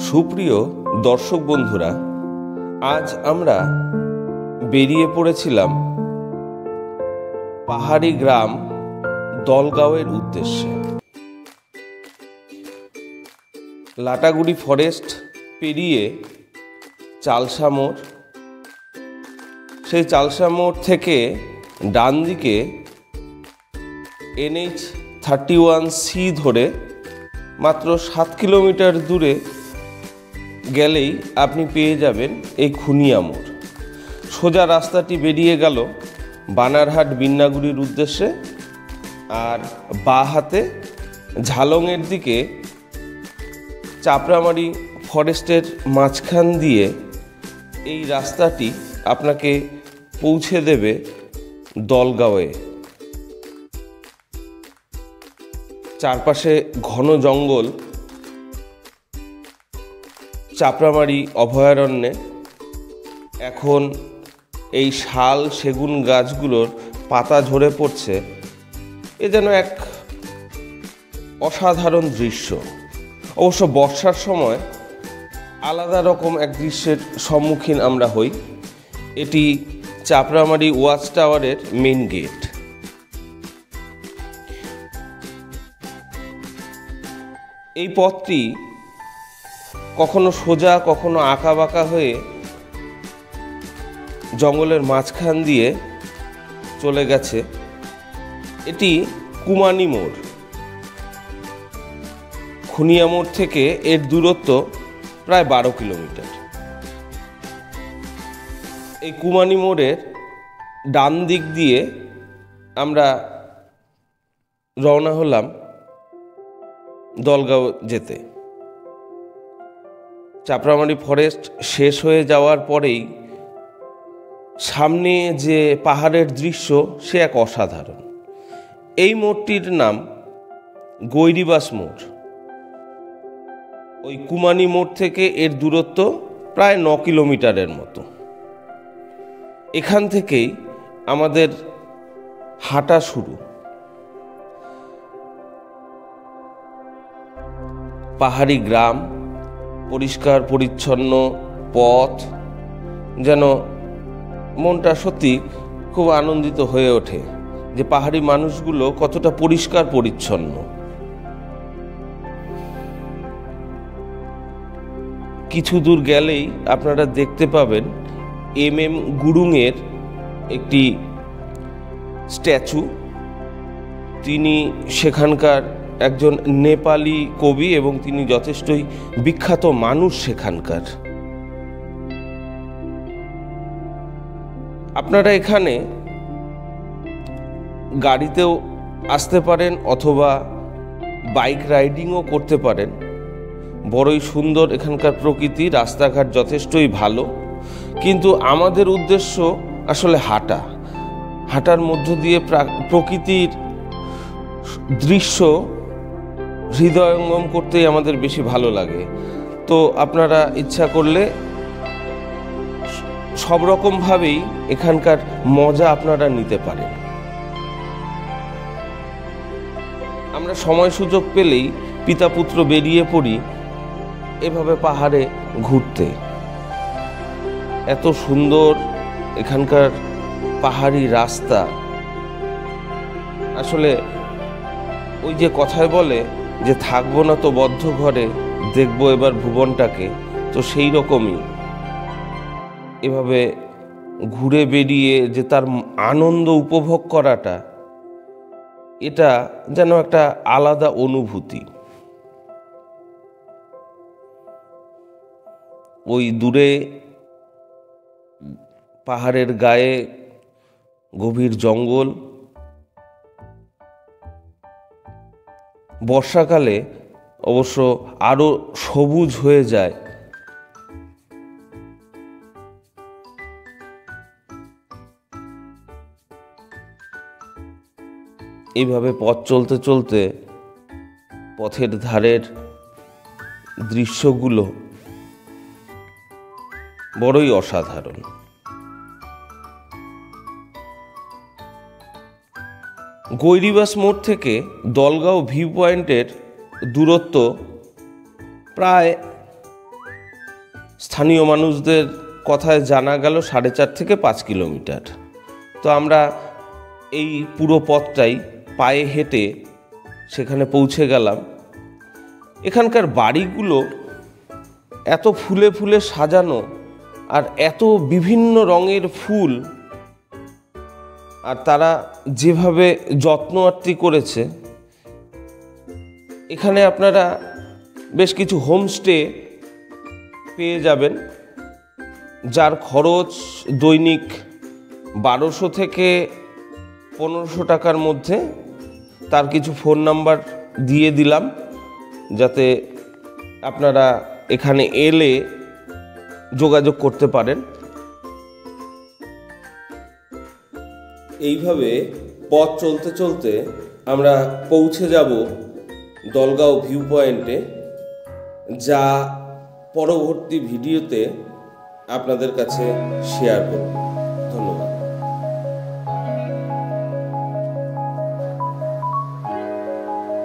সুপ্রিয় দর্শক বন্ধুরা, আজ আমরা বেরিয়ে পড়েছিলাম পাহাড়ি গ্রাম দলগাঁওয়ের উদ্দেশ্যে। লাটাগুড়ি ফরেস্ট পেরিয়ে চালসা মোড়, সেই চালসা মোড় থেকে ডান দিকে NH-31C ধরে মাত্র 7 কিলোমিটার দূরে গেলেই আপনি পেয়ে যাবেন এই খুনিয়া মোড়। সোজা রাস্তাটি বেরিয়ে গেল বানারহাট বিন্নাগুড়ির উদ্দেশ্যে, আর বাঁ হাতে ঝালংয়ের দিকে চাপড়ামারি ফরেস্টের মাঝখান দিয়ে এই রাস্তাটি আপনাকে পৌঁছে দেবে দলগাঁওয়ে। চারপাশে ঘন জঙ্গল, চাপড়ামারি অভয়ারণ্যে এখন এই শাল সেগুন গাছগুলোর পাতা ঝরে পড়ছে। এ যেন এক অসাধারণ দৃশ্য। অবশ্য বর্ষার সময় আলাদা রকম এক দৃশ্যের সম্মুখীন আমরা হই। এটি চাপড়ামারি ওয়াচ টাওয়ারের মেইন গেট। এই পথটি কখনো সোজা কখনো আঁকা বাঁকা হয়ে জঙ্গলের মাঝখান দিয়ে চলে গেছে। এটি কুমানি মোড়। খুনিয়া মোড় থেকে এর দূরত্ব প্রায় 12 কিলোমিটার। এই কুমানি মোড়ের ডান দিক দিয়ে আমরা রওনা হলাম দলগাঁও যেতে। চাপড়ামারি ফরেস্ট শেষ হয়ে যাওয়ার পরেই সামনে যে পাহাড়ের দৃশ্য, সে এক অসাধারণ। এই মোড়টির নাম গৈরিবাস মোড়। ওই কুমানি মোড় থেকে এর দূরত্ব প্রায় 9 কিলোমিটারের মতো। এখান থেকেই আমাদের হাঁটা শুরু। পাহাড়ি গ্রাম, পরিষ্কার পরিচ্ছন্ন পথ, যেন মনটা সত্যি খুব আনন্দিত হয়ে ওঠে যে পাহাড়ি মানুষগুলো কতটা পরিষ্কার পরিচ্ছন্ন। কিছু দূর গেলেই আপনারা দেখতে পাবেন MM গুরুংয়ের একটি স্ট্যাচু। তিনি সেখানকার একজন নেপালি কবি এবং তিনি যথেষ্টই বিখ্যাত মানুষ সেখানকার। আপনারা এখানে গাড়িতেও আসতে পারেন অথবা বাইক রাইডিংও করতে পারেন। বড়ই সুন্দর এখানকার প্রকৃতি, রাস্তাঘাট যথেষ্টই ভালো। কিন্তু আমাদের উদ্দেশ্য আসলে হাঁটার মধ্য দিয়ে প্রকৃতির দৃশ্য হৃদয়ঙ্গম করতেই আমাদের বেশি ভালো লাগে। তো আপনারা ইচ্ছা করলে সব রকমভাবেই এখানকার মজা আপনারা নিতে পারেন। আমরা সময় সুযোগ পেলেই পিতা পুত্র বেরিয়ে পড়ি এভাবে পাহাড়ে ঘুরতে। এত সুন্দর এখানকার পাহাড়ি রাস্তা। আসলে ওই যে কথায় বলে যে থাকবো না তো বদ্ধ ঘরে, দেখবো এবার ভুবনটাকে, তো সেই রকমই এভাবে ঘুরে বেরিয়ে যে তার আনন্দ উপভোগ করাটা, এটা যেন একটা আলাদা অনুভূতি। ওই দূরে পাহাড়ের গায়ে গভীর জঙ্গল। বর্ষাকালে অবশ্য আরো সবুজ হয়ে যায়। এইভাবে পথ চলতে চলতে পথের ধারের দৃশ্যগুলো বড়ই অসাধারণ। গৈরিবাস মোড় থেকে দলগাঁও ভিউ পয়েন্টের দূরত্ব প্রায় স্থানীয় মানুষদের কথায় জানা গেল 4.5 থেকে 5 কিলোমিটার। তো আমরা এই পুরো পথটাই পায়ে হেঁটে সেখানে পৌঁছে গেলাম। এখানকার বাড়িগুলো এত ফুলে ফুলে সাজানো, আর এত বিভিন্ন রঙের ফুল, আর তারা যেভাবে যত্ন আত্তি করেছে। এখানে আপনারা বেশ কিছু হোমস্টে পেয়ে যাবেন, যার খরচ দৈনিক 1200 থেকে 1500 টাকার মধ্যে। তার কিছু ফোন নাম্বার দিয়ে দিলাম, যাতে আপনারা এখানে এলে যোগাযোগ করতে পারেন। এইভাবে পথ চলতে চলতে আমরা পৌঁছে যাব দলগাঁও ভিউ পয়েন্টে, যা পরবর্তী ভিডিওতে আপনাদের কাছে শেয়ার করব। ধন্যবাদ।